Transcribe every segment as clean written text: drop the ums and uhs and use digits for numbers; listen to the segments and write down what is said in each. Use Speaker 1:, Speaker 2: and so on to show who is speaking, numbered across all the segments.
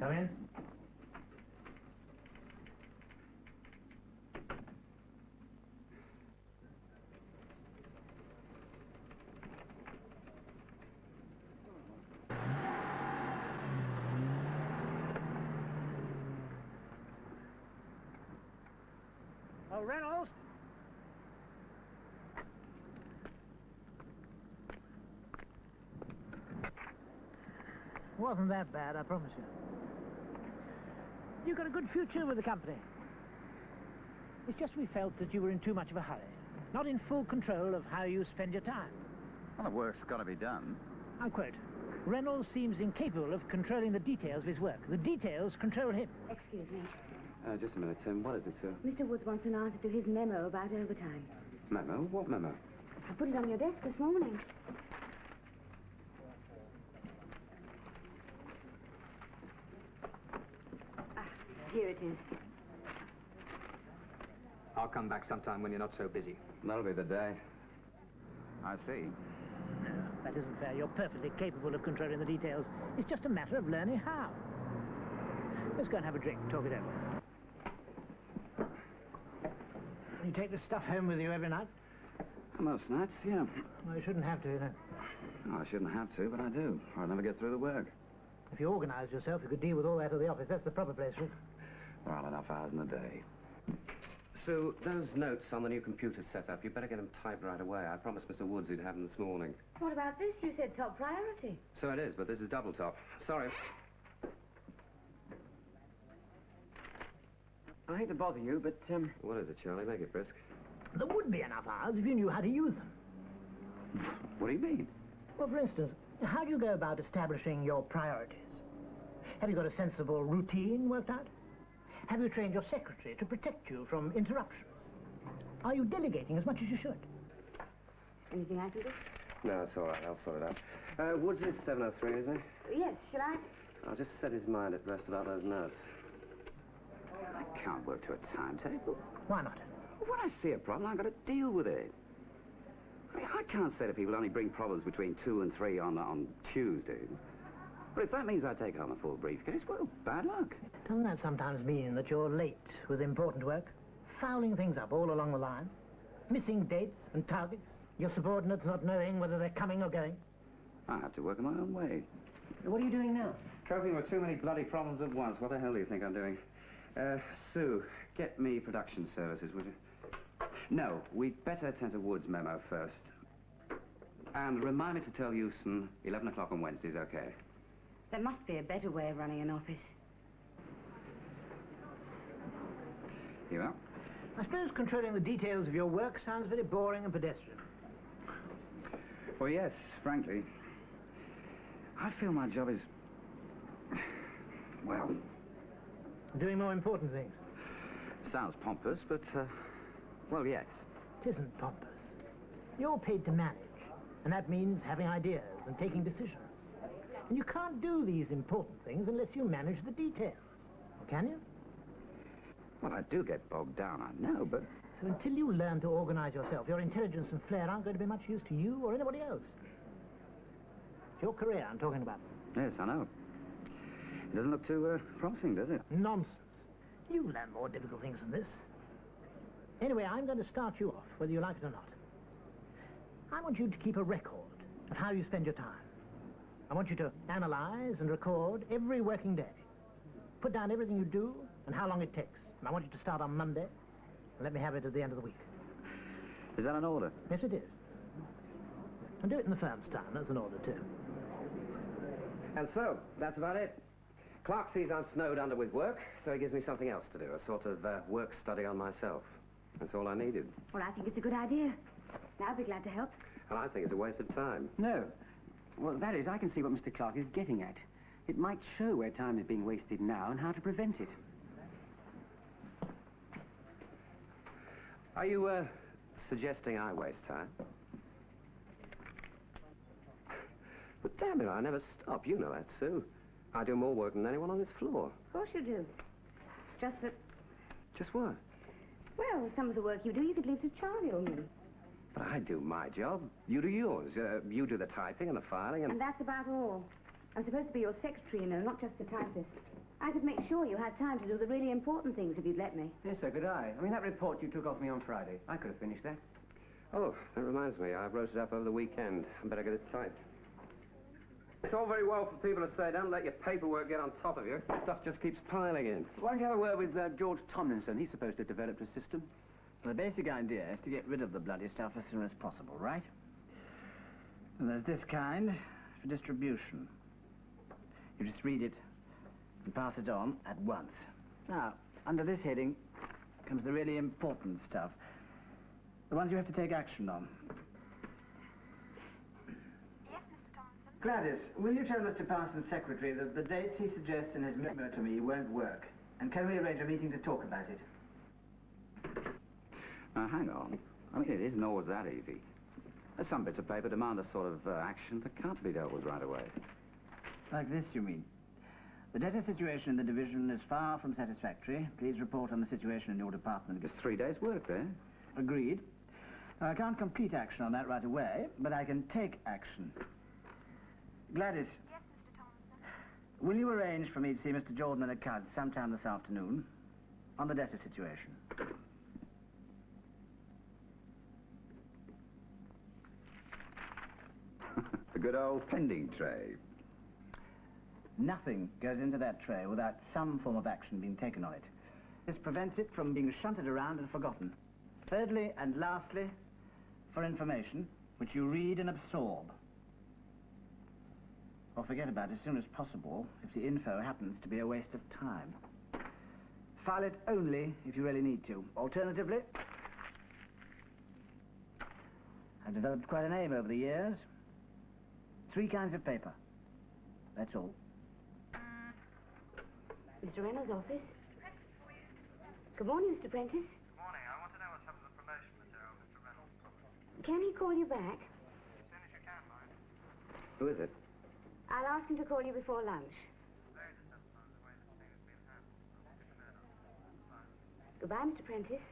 Speaker 1: Come in.
Speaker 2: Oh, Reynolds?
Speaker 1: Wasn't that bad, I promise you. You've got a good future with the company. It's just we felt that you were in too much of a hurry. Not in full control of how you spend your time.
Speaker 3: Well, the work's got to be done.
Speaker 1: I'll quote, Reynolds seems incapable of controlling the details of his work. The details control him.
Speaker 4: Excuse me.
Speaker 5: Just a minute, Tim. What is it, sir?
Speaker 4: Mr. Woods wants an answer to his memo about overtime.
Speaker 5: Memo? What memo?
Speaker 4: I put it on your desk this morning. Here it is.
Speaker 2: I'll come back sometime when you're not so busy.
Speaker 5: That'll be the day.
Speaker 3: I see.
Speaker 1: No, that isn't fair. You're perfectly capable of controlling the details. It's just a matter of learning how. Let's go and have a drink, talk it over. You take this stuff home with you every night?
Speaker 5: Most nights, yeah.
Speaker 1: Well, you shouldn't have to, you know.
Speaker 5: Oh, I shouldn't have to, but I do. Or I'd never get through the work.
Speaker 1: If you organised yourself, you could deal with all that at the office. That's the proper place for it.
Speaker 5: There aren't enough hours in the day.
Speaker 2: Sue, those notes on the new computer setup, you better get them typed right away. I promised Mr. Woods he'd have them this morning.
Speaker 4: What about this? You said top priority.
Speaker 2: So it is, but this is double top. Sorry.
Speaker 6: I hate to bother you, but,
Speaker 2: What is it, Charlie? Make it brisk.
Speaker 1: There would be enough hours if you knew how to use them.
Speaker 5: What do you mean?
Speaker 1: Well, for instance, how do you go about establishing your priorities? Have you got a sensible routine worked out? Have you trained your secretary to protect you from interruptions? Are you delegating as much as you should?
Speaker 4: Anything I can do?
Speaker 2: No, it's all right. I'll sort it out. Woods is 703, isn't he?
Speaker 4: Yes, shall I?
Speaker 2: I'll just set his mind at rest about those notes.
Speaker 5: I can't work to a timetable.
Speaker 1: Why not?
Speaker 5: When I see a problem, I've got to deal with it. I can't say to people only bring problems between 2 and 3 on Tuesdays. But if that means I take home a full briefcase, well, bad luck.
Speaker 1: Doesn't that sometimes mean that you're late with important work? Fouling things up all along the line? Missing dates and targets? Your subordinates not knowing whether they're coming or going?
Speaker 5: I have to work in my own way.
Speaker 6: what are you doing now?
Speaker 5: Coping with too many bloody problems at once. What the hell do you think I'm doing? Sue, get me production services, would you? No, we'd better attend to Wood's memo first. And remind me to tell Houston 11 o'clock on Wednesday's okay.
Speaker 4: There must be a better way of running an office.
Speaker 5: You are?
Speaker 1: I suppose controlling the details of your work sounds very boring and pedestrian.
Speaker 5: Well, yes, frankly. I feel my job is... well...
Speaker 1: Doing more important things.
Speaker 5: Sounds pompous, but, well, yes.
Speaker 1: It isn't pompous. You're paid to manage, and that means having ideas and taking decisions. And you can't do these important things unless you manage the details. Can you?
Speaker 5: Well, I do get bogged down, I know, but...
Speaker 1: So until you learn to organize yourself, your intelligence and flair aren't going to be much use to you or anybody else. It's your career I'm talking about.
Speaker 5: Yes, I know. It doesn't look too, promising, does it?
Speaker 1: Nonsense. You learn more difficult things than this. Anyway, I'm going to start you off, whether you like it or not. I want you to keep a record of how you spend your time. I want you to analyze and record every working day. Put down everything you do and how long it takes. And I want you to start on Monday and let me have it at the end of the week.
Speaker 5: Is that an order?
Speaker 1: Yes, it is. And do it in the firm's time. That's an order, too.
Speaker 2: And so, that's about it. Clark sees I'm snowed under with work, so he gives me something else to do, a sort of work study on myself. That's all I needed.
Speaker 4: Well, I think it's a good idea. Now I'll be glad to help.
Speaker 2: And I think it's a waste of time.
Speaker 6: No. Well, that is, I can see what Mr. Clark is getting at. It might show where time is being wasted now and how to prevent it.
Speaker 2: Are you, suggesting I waste time? But damn it, I never stop. You know that, Sue. I do more work than anyone on this floor.
Speaker 4: Of course you do. It's just that,
Speaker 2: Just what?
Speaker 4: well, some of the work you do, you could leave to Charlie or me.
Speaker 2: But I do my job. You do yours. You do the typing and the filing and...
Speaker 4: And that's about all. I'm supposed to be your secretary, you know, not just a typist. I could make sure you had time to do the really important things if you'd let me.
Speaker 6: Yes, so could I. I mean, that report you took off me on Friday, I could have finished that.
Speaker 2: Oh, that reminds me. I wrote it up over the weekend. I better get it typed. It's all very well for people to say, don't let your paperwork get on top of you. Stuff just keeps piling in.
Speaker 6: Why don't you have a word with George Tomlinson? He's supposed to have developed a system.
Speaker 7: The basic idea is to get rid of the bloody stuff as soon as possible, right? And there's this kind for distribution. You just read it and pass it on at once. Now, under this heading comes the really important stuff. The ones you have to take action on.
Speaker 8: Yes, Mr. Thompson?
Speaker 7: Gladys, will you tell Mr. Parsons' secretary that the dates he suggests in his memo to me won't work? And can we arrange a meeting to talk about it?
Speaker 3: Now, hang on. I mean, it isn't always that easy. There's some bits of paper demand a sort of action that can't be dealt with right away.
Speaker 7: Like this, you mean? The debtor situation in the division is far from satisfactory. Please report on the situation in your department.
Speaker 3: There's 3 days' work there.
Speaker 7: Agreed. Now, I can't complete action on that right away, but I can take action. Gladys,
Speaker 8: Yes, Mr. Thompson?
Speaker 7: will you arrange for me to see Mr. Jordan in accounts sometime this afternoon on the debtor situation?
Speaker 3: The good old pending tray.
Speaker 7: Nothing goes into that tray without some form of action being taken on it. This prevents it from being shunted around and forgotten. Thirdly and lastly, for information, which you read and absorb. Or forget about as soon as possible if the info happens to be a waste of time. File it only if you really need to. Alternatively, I've developed quite a name over the years. 3 kinds of paper. That's all.
Speaker 4: Mr. Reynolds' office? Good morning, Mr. Prentice.
Speaker 9: Morning. I want to know what's happened to the promotion material, Mr. Reynolds.
Speaker 4: Can he call you back?
Speaker 9: As soon as you can, mind.
Speaker 2: Who is it?
Speaker 4: I'll ask him to call you before lunch.
Speaker 9: Very dissatisfied with the way this thing has been handled.
Speaker 4: Goodbye, Mr. Prentice.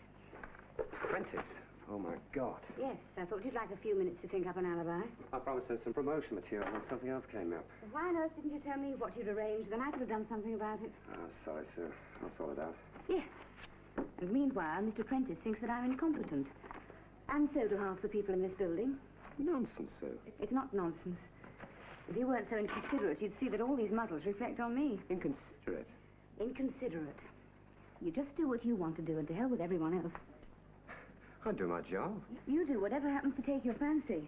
Speaker 2: Prentice. Oh, my God.
Speaker 4: Yes, I thought you'd like a few minutes to think up an alibi.
Speaker 2: I promised him some promotion material when something else came up.
Speaker 4: Why on earth didn't you tell me what you'd arranged? Then I could have done something about it.
Speaker 2: Oh, sorry, Sue. I'll sort it out.
Speaker 4: Yes. And meanwhile, Mr. Prentice thinks that I'm incompetent. And so do half the people in this building.
Speaker 2: Nonsense, Sue.
Speaker 4: It's not nonsense. If you weren't so inconsiderate, you'd see that all these muddles reflect on me.
Speaker 2: Inconsiderate.
Speaker 4: Inconsiderate. You just do what you want to do, and to hell with everyone else.
Speaker 2: I do my job.
Speaker 4: You do whatever happens to take your fancy.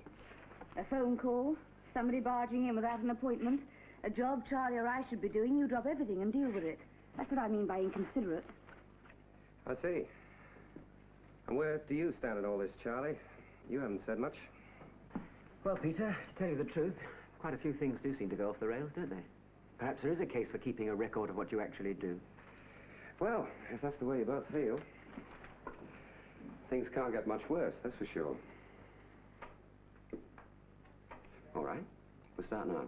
Speaker 4: A phone call, somebody barging in without an appointment, a job Charlie or I should be doing, you drop everything and deal with it. That's what I mean by inconsiderate.
Speaker 2: I see. And where do you stand in all this, Charlie? You haven't said much.
Speaker 6: Well, Peter, to tell you the truth, quite a few things do seem to go off the rails, don't they? Perhaps there is a case for keeping a record of what you actually do.
Speaker 2: Well, if that's the way you both feel, things can't get much worse, that's for sure. All right, we'll start now.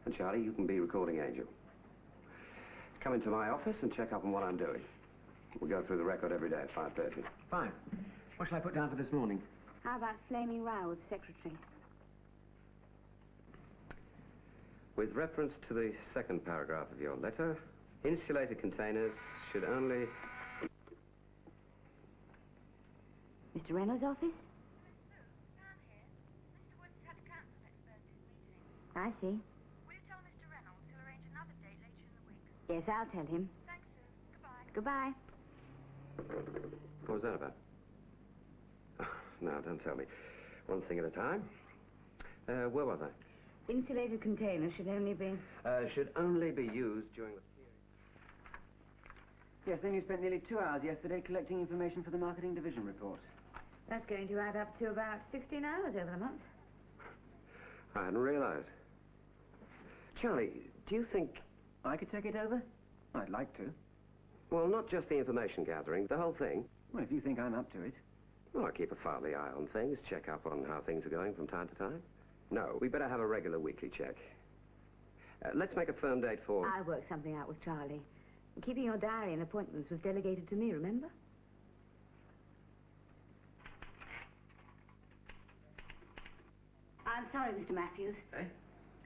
Speaker 2: And Charlie, you can be recording angel. Come into my office and check up on what I'm doing. We'll go through the record every day at 5:30.
Speaker 6: Fine. What shall I put down for this morning?
Speaker 4: How about flaming row with secretary?
Speaker 2: With reference to the second paragraph of your letter, insulated containers should only...
Speaker 4: Mr. Reynolds' office?
Speaker 8: Pam here. Mr. Woods has had to cancel next Thursday's meeting.
Speaker 4: I see.
Speaker 8: Will you tell Mr. Reynolds he'll arrange another date later in the week?
Speaker 4: Yes, I'll tell him.
Speaker 8: Thanks, Sue. Goodbye.
Speaker 4: Goodbye.
Speaker 2: What was that about? No, don't tell me. One thing at a time. Where was I?
Speaker 4: Insulated containers should only be...
Speaker 2: Should only be used during the...
Speaker 6: Yes, then you spent nearly 2 hours yesterday collecting information for the marketing division report.
Speaker 4: That's going to add up to about 16 hours over the month.
Speaker 2: I hadn't realized. Charlie, do you think...
Speaker 6: I could take it over? I'd like to.
Speaker 2: Well, not just the information gathering, the whole thing.
Speaker 6: Well, if you think I'm up to it.
Speaker 2: Well, I keep a fatherly eye on things, check up on how things are going from time to time. No, we better have a regular weekly check. Let's make a firm date for...
Speaker 4: I worked something out with Charlie. Keeping your diary and appointments was delegated to me, remember? I'm sorry, Mr. Matthews.
Speaker 2: Eh?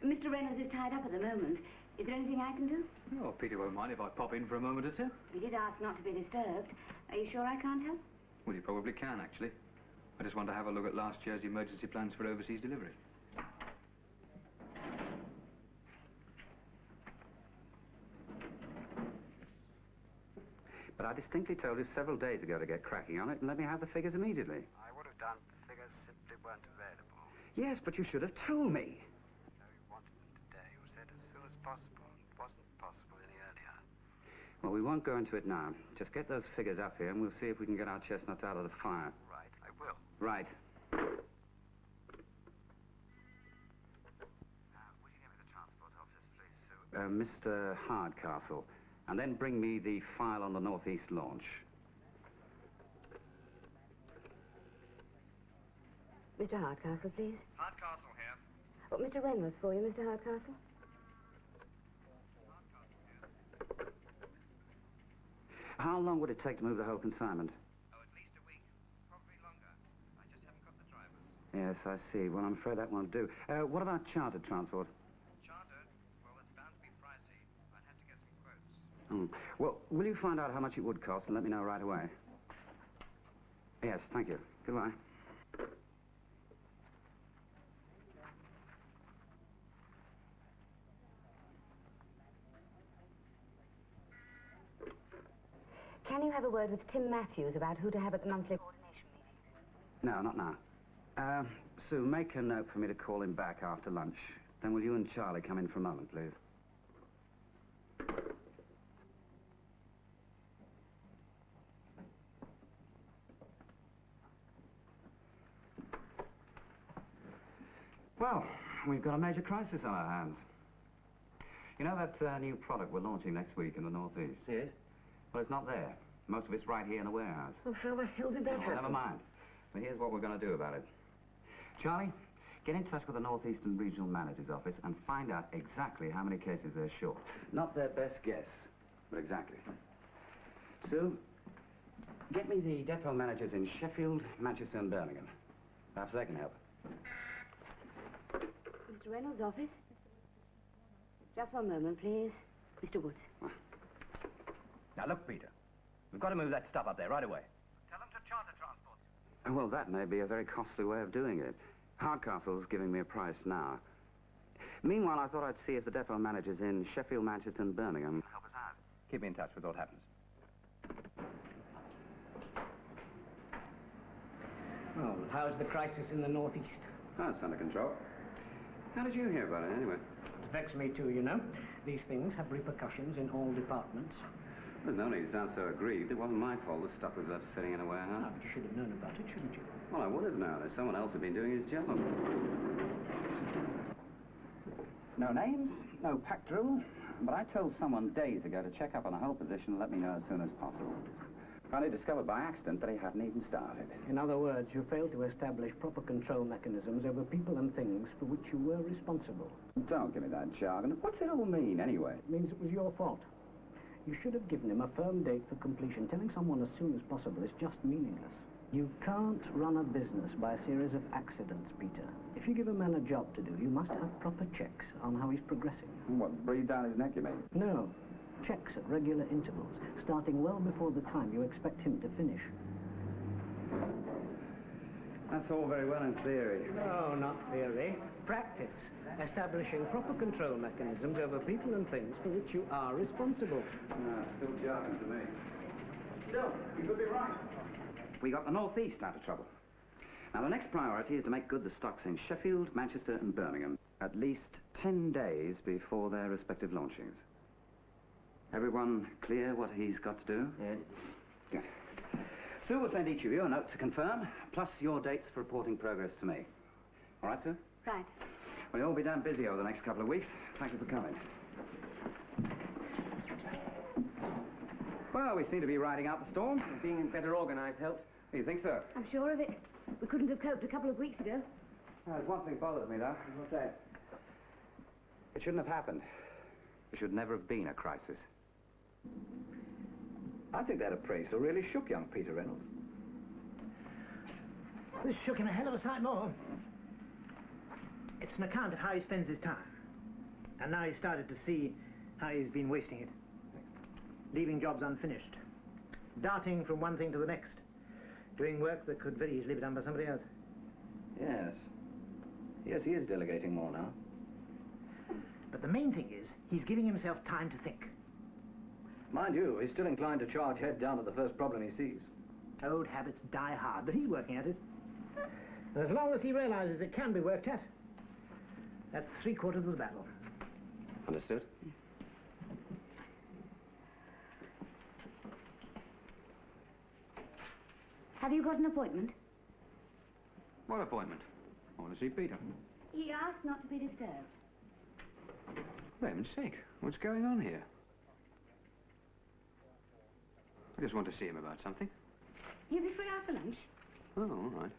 Speaker 4: Mr. Reynolds is tied up at the moment. Is there anything I can do?
Speaker 3: Oh, Peter won't mind if I pop in for a moment or two.
Speaker 4: He did ask not to be disturbed. Are you sure I can't help?
Speaker 3: Well, you probably can, actually. I just want to have a look at last year's emergency plans for overseas delivery. But I distinctly told you several days ago to get cracking on it and let me have the figures immediately.
Speaker 9: I would have done. The figures simply weren't available.
Speaker 3: Yes, but you should have told me.
Speaker 9: No, you wanted them today. You said as soon as possible. It wasn't possible any earlier.
Speaker 3: Well, we won't go into it now. Just get those figures up here and we'll see if we can get our chestnuts out of the fire.
Speaker 9: Right, I will.
Speaker 3: Right.
Speaker 9: Would you give me the transport office, please, Sue?
Speaker 3: Mr. Hardcastle. And then bring me the file on the Northeast launch.
Speaker 4: Mr. Hardcastle, please.
Speaker 9: Hardcastle here.
Speaker 4: Oh, Mr. Reynolds for you, Mr. Hardcastle.
Speaker 3: How long would it take to move the whole consignment?
Speaker 9: Oh, at least a week. Probably longer. I just haven't got the drivers.
Speaker 3: Yes, I see. Well, I'm afraid that won't do. What about chartered transport?
Speaker 9: Chartered? Well, it's bound to be pricey. I'd have to get some quotes.
Speaker 3: Well, will you find out how much it would cost and let me know right away? Yes, thank you. Goodbye.
Speaker 4: Can you have a word with Tim Matthews about who to have at the monthly coordination meetings?
Speaker 3: No, not now. Sue, make a note for me to call him back after lunch. Then will you and Charlie come in for a moment, please? Well, we've got a major crisis on our hands. You know that new product we're launching next week in the Northeast?
Speaker 6: Yes?
Speaker 3: Well, it's not there. Most of it's right here in the warehouse.
Speaker 6: Well, how the hell did that happen?
Speaker 3: Never mind. Well, here's what we're going to do about it. Charlie, get in touch with the Northeastern Regional Manager's office and find out exactly how many cases they're short. Not their best guess, but exactly. Sue, get me the depot managers in Sheffield, Manchester and Birmingham. Perhaps they can help.
Speaker 4: Mr. Reynolds' office? Just one moment, please. Mr. Woods.
Speaker 6: Now, look, Peter. We've got to move that stuff up there right away.
Speaker 9: Tell them to charter transport.
Speaker 3: Well, that may be a very costly way of doing it. Hardcastle's giving me a price now. Meanwhile, I thought I'd see if the depot managers in Sheffield, Manchester and Birmingham can help us out.
Speaker 6: Keep me in touch with what happens.
Speaker 1: Well, how's the crisis in the Northeast?
Speaker 3: Oh, it's under control. How did you hear about it, anyway?
Speaker 1: It vexed me too, you know. These things have repercussions in all departments.
Speaker 3: There's no need to sound so aggrieved. It wasn't my fault the stuff was up sitting in a warehouse.
Speaker 1: Ah, but you should have known about it, shouldn't you?
Speaker 3: Well, I would have known if someone else had been doing his job. No names, no packed rule, but I told someone days ago to check up on the whole position and let me know as soon as possible. Finally discovered by accident that he hadn't even started.
Speaker 1: In other words, you failed to establish proper control mechanisms over people and things for which you were responsible.
Speaker 3: Don't give me that jargon. What's it all mean, anyway?
Speaker 1: It means it was your fault. You should have given him a firm date for completion. Telling someone as soon as possible is just meaningless. You can't run a business by a series of accidents, Peter. If you give a man a job to do, you must have proper checks on how he's progressing.
Speaker 3: What, breathe down his neck, you mean?
Speaker 1: No. Checks at regular intervals, starting well before the time you expect him to finish.
Speaker 3: That's all very well in theory.
Speaker 1: No, not theory. Practice. Establishing proper control mechanisms over people and things for which you are responsible.
Speaker 3: No, still jargon to me. Still, you could be right. We got the Northeast out of trouble. Now, the next priority is to make good the stocks in Sheffield, Manchester and Birmingham at least 10 days before their respective launchings. Everyone clear what he's got to do?
Speaker 6: Yes.
Speaker 3: Good. Sue will send each of you a note to confirm, plus your dates for reporting progress to me. All right, Sue?
Speaker 4: Right.
Speaker 3: Well, you'll be damn busy over the next couple of weeks. Thank you for coming. Well, we seem to be riding out the storm.
Speaker 6: Being better organized helped.
Speaker 3: You think so?
Speaker 4: I'm sure of it. We couldn't have coped a couple of weeks ago.
Speaker 3: There's one thing bothers me, though.
Speaker 6: What's that?
Speaker 3: It shouldn't have happened. There should never have been a crisis.
Speaker 10: I think that appraisal really shook young Peter Reynolds.
Speaker 1: This shook him a hell of a sight more. It's an account of how he spends his time. And now he's started to see how he's been wasting it. Leaving jobs unfinished. Darting from one thing to the next. Doing work that could very easily be done by somebody else.
Speaker 10: Yes. Yes, he is delegating more now.
Speaker 1: But the main thing is, he's giving himself time to think.
Speaker 10: Mind you, he's still inclined to charge head down at the first problem he sees.
Speaker 1: Old habits die hard, but he's working at it. And as long as he realizes it can be worked at, that's 3/4 of the battle.
Speaker 2: Understood?
Speaker 4: Have you got an appointment?
Speaker 3: What appointment? I want to see Peter.
Speaker 4: He asked not to be disturbed.
Speaker 3: For heaven's sake, what's going on here? I just want to see him about something.
Speaker 4: He'll be free after lunch.
Speaker 3: Oh, all right.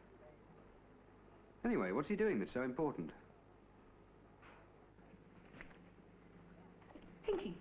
Speaker 3: Anyway, what's he doing that's so important?
Speaker 4: Thinking.